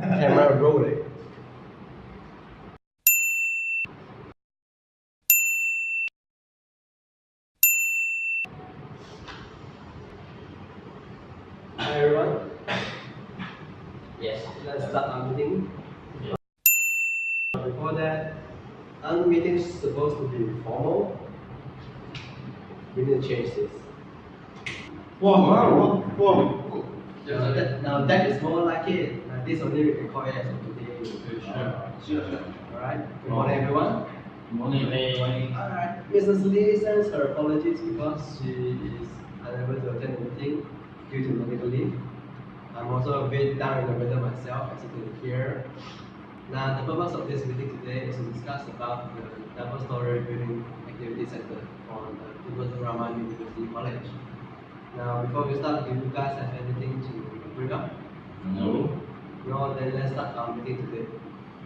Camera rolling. Hi everyone. Yes, let's start our meeting. Before that, our meeting is supposed to be formal. We need to change this. Wow. Now that is more like it. This only we can call it as of today. Sure. Alright. Good morning everyone. Good morning. Alright. Mrs. Lee sends her apologies because she is unable to attend the meeting due to medical leave. I'm also a bit down in the weather myself, as you can hear. Now, the purpose of this meeting today is to discuss about the double-story building activity center on the Tubal Rahman University College. Now, before we start, do you guys have anything to bring up? No. No, then let's start our meeting today.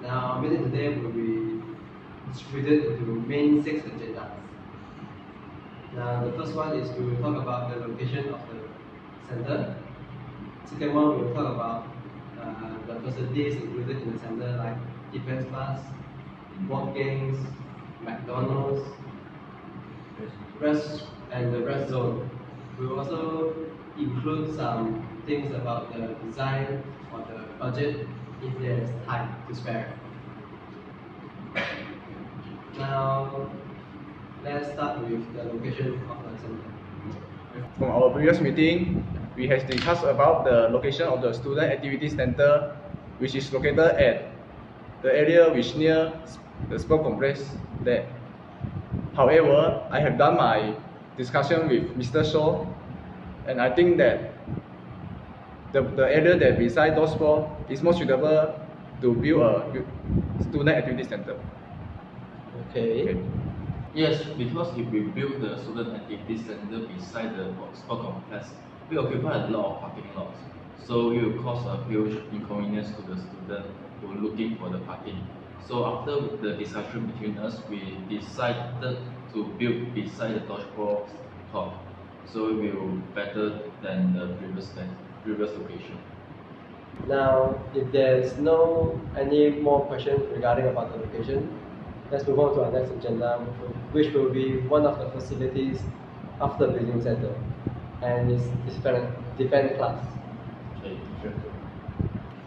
Now, our meeting today will be distributed into main 6 agendas. Now, the first one is we will talk about the location of the center. Second one, we will talk about the facilities included in the center, like defense class, board games, McDonald's, and the rest zone. We will also include some things about the design or the budget if there is time to spare. Now, let's start with the location of the center. From our previous meeting, we have discussed about the location of the Student Activity Center, which is located at the area which near the sport complex there. However, I have done my discussion with Mr. Shaw, and I think that the area that beside those sports is more suitable to build a student activity center. Okay. Yes, because if we build the student activity center beside the sport complex, we occupy a lot of parking lots. So it will cause a huge inconvenience to the student who are looking for the parking. So after the discussion between us, we decided to build beside the dodgeball court. So it will better than the previous location. Now, if there's no any more questions regarding about the location, let's move on to our next agenda, which will be one of the facilities of the building center, and it's defense class. Okay, sure.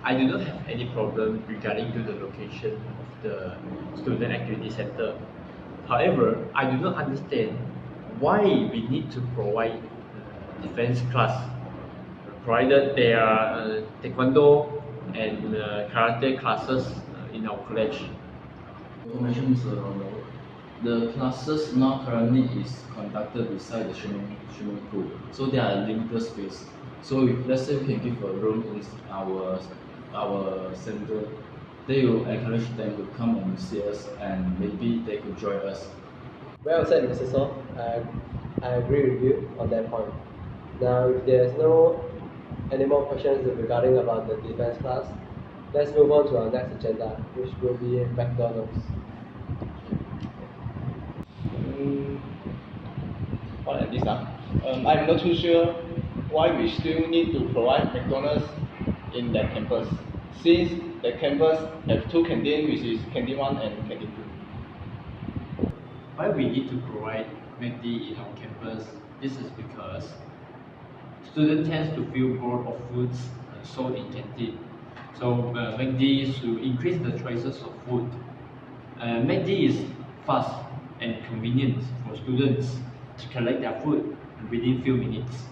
I do not have any problem regarding to the location of the student activity center. However, I do not understand why we need to provide defense class, provided there are taekwondo and karate classes in our college. Information, Mr. Ronald. The classes now currently is conducted beside the swimming pool, so there are limited space. So if let's say we can give a room in our center, they will encourage them to come and see us, and maybe they could join us. Well said, Mr. So. I agree with you on that point. Now, if there's no any more questions regarding about the defense class, let's move on to our next agenda, which will be McDonald's. What like this? I'm not too sure why we still need to provide McDonald's in that campus, since the campus have 2 canteens, which is Canteen 1 and Canteen 2. Why we need to provide McD in our campus? This is because students tend to feel bored of foods sold in canteen. So McD is to increase the choices of food. McD is fast and convenient for students to collect their food within few minutes.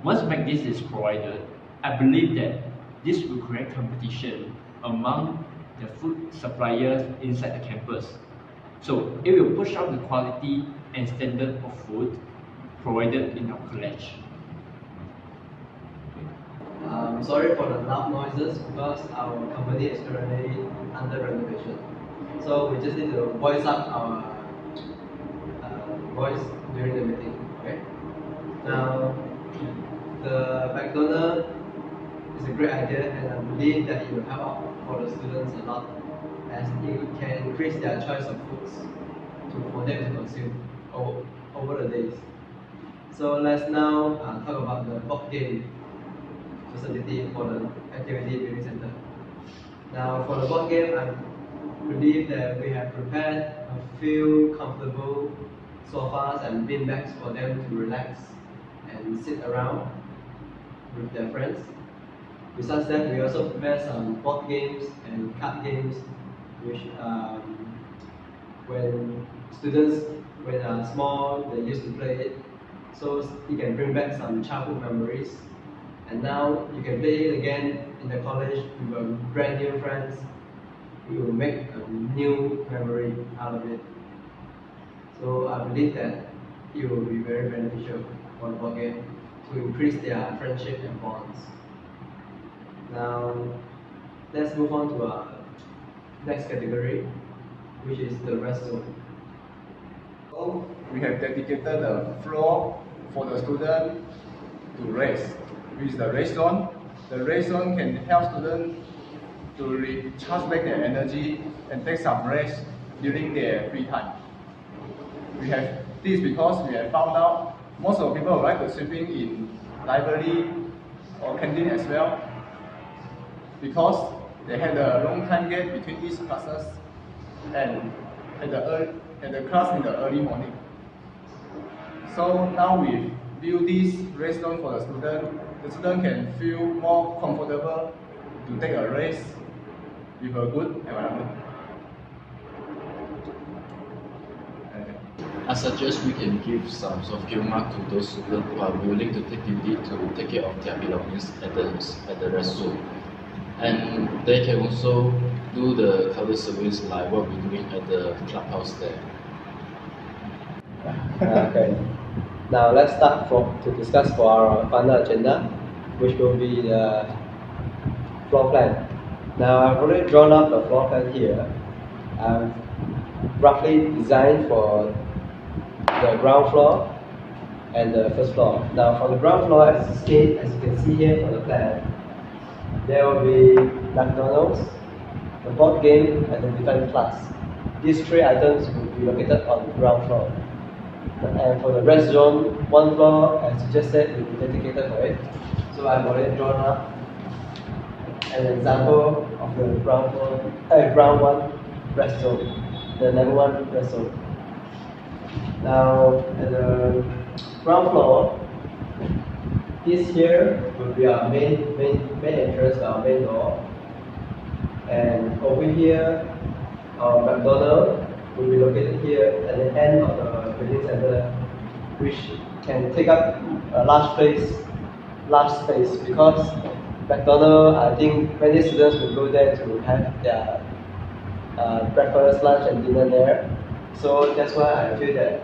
Once McD is provided, I believe that this will create competition among the food suppliers inside the campus. So it will push up the quality and standard of food provided in our college. Sorry for the loud noises because our company is currently under renovation. So we just need to voice up our voice during the meeting. Okay. Now, the McDonald's is a great idea, and I believe that it will help out for the students a lot, as it can increase their choice of foods for them to consume over the days. So let's now talk about the board game facility for the activity building center. Now for the board game, I believe that we have prepared a few comfortable sofas and beanbags for them to relax and sit around with their friends. Besides that, we also prepare some board games and card games, which when students, when they are small, they used to play it, so it can bring back some childhood memories. And now you can play it again in the college with your brand new friends. You will make a new memory out of it. So I believe that it will be very beneficial for the board game to increase their friendship and bonds. Now, let's move on to our next category, which is the rest zone. So we have dedicated a floor for the student to rest, which is the rest zone. The rest zone can help students to recharge back their energy and take some rest during their free time. We have this because we have found out most of the people like to sleeping in library or canteen as well, because they had a long time gap between each classes and at the class in the early morning. So now we build this rest zone for the student can feel more comfortable to take a rest with a good environment. I suggest we can give some soft skill mark to those students who are willing to take duty to take care of their belongings at the rest zone. And they can also do the color service like what we're doing at the clubhouse there. Okay. Now let's start to discuss for our final agenda, which will be the floor plan. Now I've already drawn up the floor plan here. I've roughly designed for the ground floor and the first floor. Now for the ground floor, as you can see here on the plan, there will be McDonald's, the board game, and the defense class. These three items will be located on the ground floor. And for the rest zone, one floor, as you just said, will be dedicated for it. So I've already drawn up an example of the ground one rest zone, the level 1 rest zone. Now at the ground floor, this here will be our main entrance, our main door. And over here, our McDonald's will be located here at the end of the building center, which can take up a large space, because McDonald's, I think many students will go there to have their breakfast, lunch, and dinner there. So that's why I feel that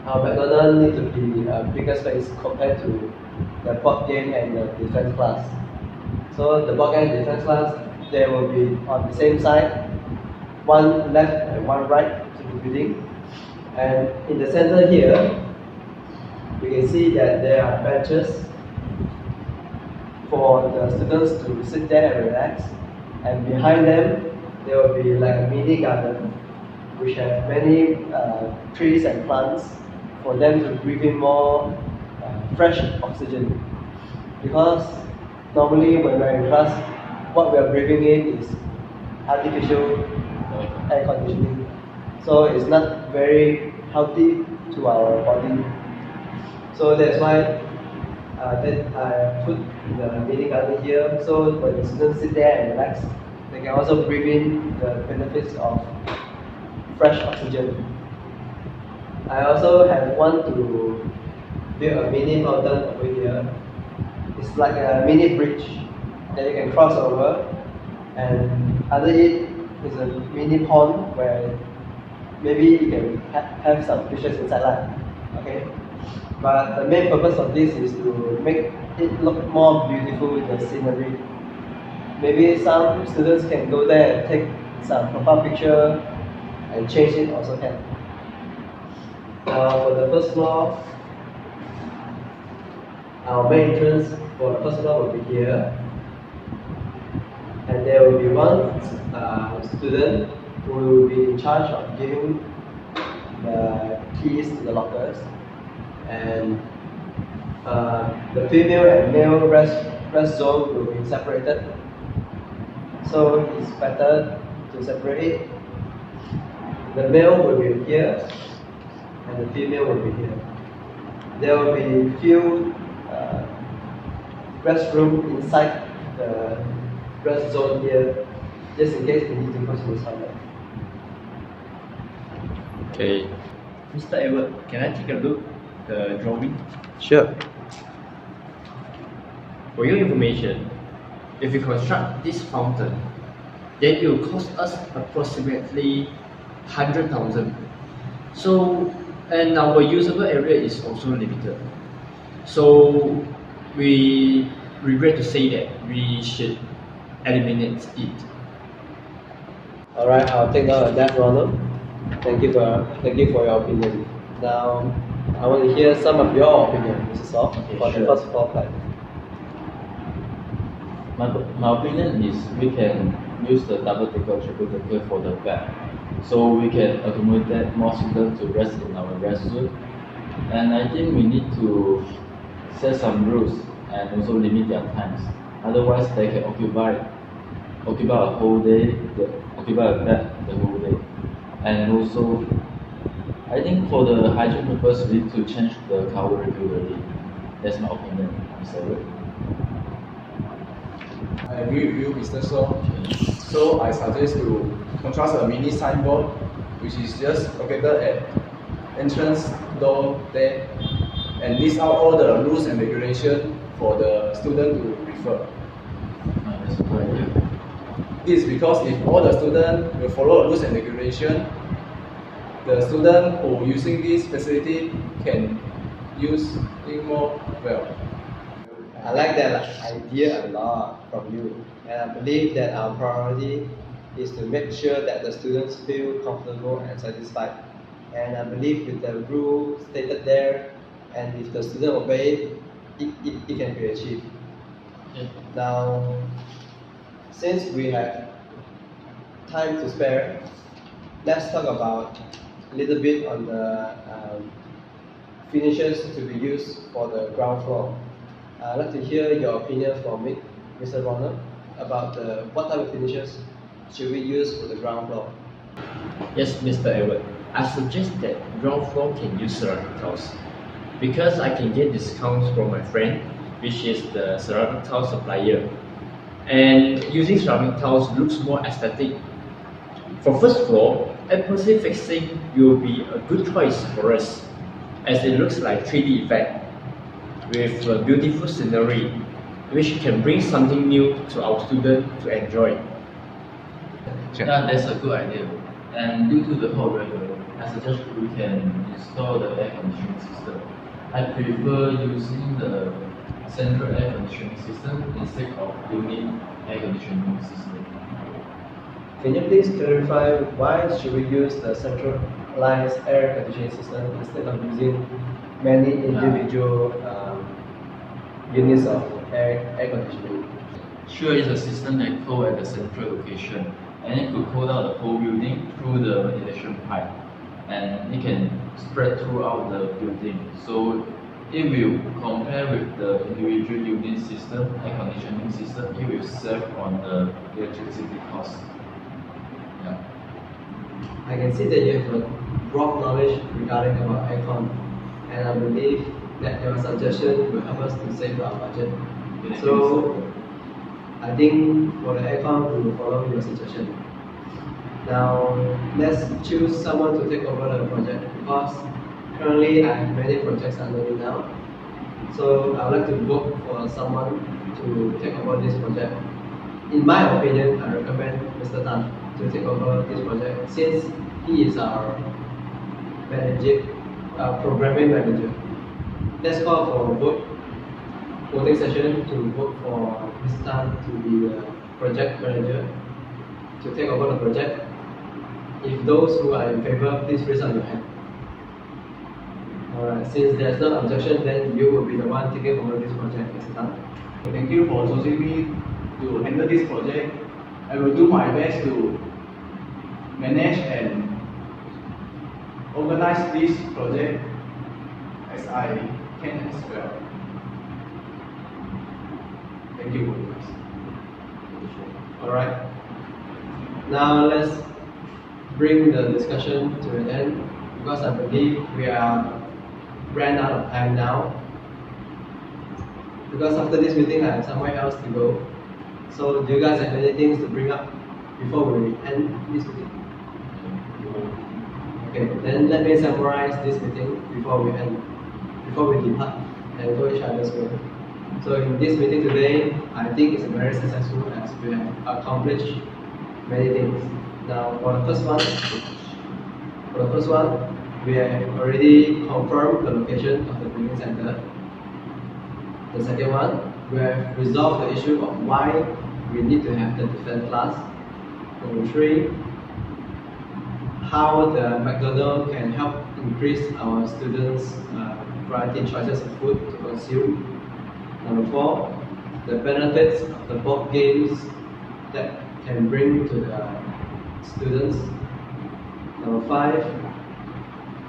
our McDonald's need to be a bigger space compared to the board game and the defense class. So the board game and defense class, they will be on the same side, one left and one right to the building. And in the center here, you can see that there are benches for the students to sit there and relax. And behind them, there will be like a mini garden, which have many trees and plants for them to breathe in more fresh oxygen. Because normally when we're in class, what we are breathing in is artificial air conditioning. So it's not very healthy to our body. So that's why I put the mini garden here. So when the students sit there and relax, they can also breathe in the benefits of fresh oxygen. I also have one to build a mini mountain over here. It's like a mini bridge that you can cross over, and under it is a mini pond where maybe you can have some fishes inside. Okay, but the main purpose of this is to make it look more beautiful with the scenery. Maybe some students can go there and take some profile picture and change it also can. Now for the first floor, our main entrance for the first floor will be here. And there will be one student who will be in charge of giving the keys to the lockers. And the female and male rest zone will be separated. So it's better to separate. The male will be here and the female will be here. There will be few restroom inside the rest zone here, just in case we need to go to the toilet. Okay. Mr. Edward, can I take a look at the drawing? Sure. For your information, if we construct this fountain, then it will cost us approximately 100,000. So, and our usable area is also limited. So, we regret to say that we should eliminate it. Alright, I'll take note of that, Ronald. Thank you for your opinion. Now, I want to hear some of your opinion, Mr. Saw, Okay, for sure. the first floor plan. My opinion is we can use the double decker, triple decker for the back, so we can accommodate more students to rest in our rest zone. And I think we need to set some rules and also limit their times. Otherwise, they can occupy a whole day, occupy a bed the whole day. And also, I think for the hygiene purpose, we need to change the cover regularly. That's my opinion, Mr. Wood. I agree with you, Mr. So. So I suggest to contrast a mini signboard, which is just located at entrance door there, and list out all the rules and regulations for the student to refer. That's a good idea. This is because if all the students will follow rules and regulations, the student who using this facility can use it more well. I like that idea a lot from you, and I believe that our priority is to make sure that the students feel comfortable and satisfied. And I believe with the rule stated there, and if the student obey it can be achieved. Yeah. Now, since we have time to spare, let's talk about a little bit on the finishes to be used for the ground floor. I'd like to hear your opinion from it, Mr. Ronald, about what type of finishes should we use for the ground floor. Yes, Mr. Edward. I suggest that ground floor can use ceramic tiles because I can get discounts from my friend, which is the ceramic tile supplier. And using ceramic tiles looks more aesthetic. For first floor, epoxy fixing will be a good choice for us, as it looks like 3D effect with a beautiful scenery, which can bring something new to our students to enjoy. Yeah, that's a good idea. And due to the hot weather, I suggest we can install the air conditioning system. I prefer using the central air conditioning system instead of unit air conditioning system. Can you please clarify why should we use the centralized air conditioning system instead of using many individual units of air conditioning? Sure, it's a system that cool at the central location, and it could cool down the whole building through the ventilation pipe, and it can spread throughout the building. So if you compare with the individual unit system, air conditioning system, it will save on the electricity cost. Yeah. I can see that you have a broad knowledge regarding about aircon, and I believe that your suggestion will help us to save our budget. So I think for the aircon, we will follow your suggestion. Now let's choose someone to take over the project because currently I have many projects under me now. So I would like to vote for someone to take over this project. In my opinion, I recommend Mr. Tan to take over this project since he is our programming manager. Let's call for a voting session to vote for Mr. Tan to be the project manager to take over the project. If those who are in favor, please raise up your hand. Alright, since there's no objection, then you will be the one taking over this project, Mr. Tan. Thank you for choosing me to handle this project. I will do my best to manage and organize this project as I can as well. Thank you. Alright. Now let's bring the discussion to an end because I believe we are ran out of time now. Because after this meeting I have somewhere else to go. So do you guys have any things to bring up before we end this meeting? Okay, then let me summarize this meeting before we depart and go each other's way. So in this meeting today, I think it's very successful as we have accomplished many things. Now for the first one, we have already confirmed the location of the training center. The second one, we have resolved the issue of why we need to have the different class. Number three, how the McDonald's can help increase our students' variety choices of food to consume. Number four, the benefits of the board games that can bring to the students. Number five,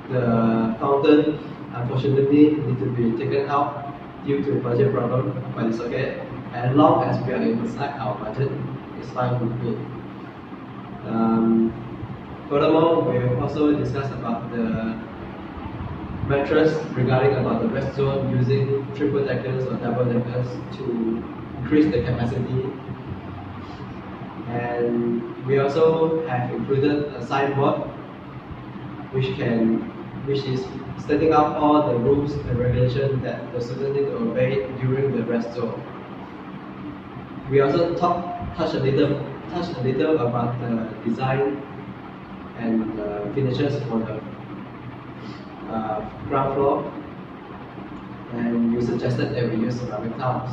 the fountain unfortunately need to be taken out due to budget problem, but it's okay. As long as we are inside our budget, it's fine with me. Furthermore, we will also discuss about the mattress regarding about the rest zone using triple deckers or double deckers to increase the capacity. And we also have included a signboard which is setting up all the rules and regulations that the students need to obey during the rest zone. We also touch a little about the design and finishes for the ground floor, and you suggested that we use ceramic tiles.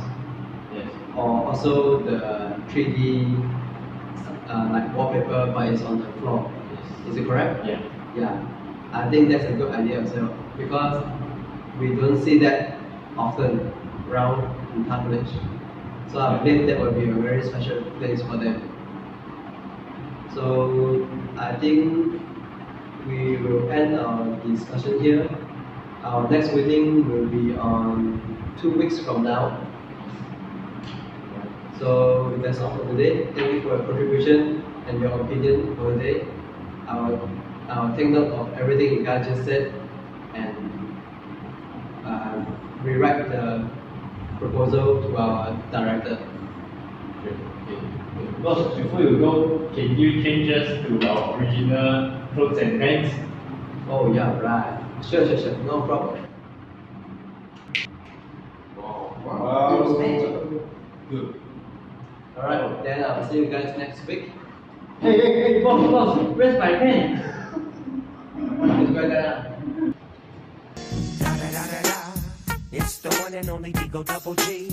Yes. Or also the 3D like wallpaper, but it's on the floor. Yes. Is it correct? Yeah. Yeah. I think that's a good idea as well because we don't see that often around in Tunbridge. So I believe that will be a very special place for them. So I think we will end our discussion here. Our next meeting will be on 2 weeks from now. So that's all for today. Thank you for your contribution and your opinion for the day. I'll take note of everything you guys just said and rewrite the proposal to our director. Boss, before you go, can you change us to our original clothes and pants? Oh yeah, right. Sure, no problem. Wow. Good. Alright, then I'll see you guys next week. Hey, boss, where's my pen? It's right there. Da da da da da. It's the one and only Digo Double G.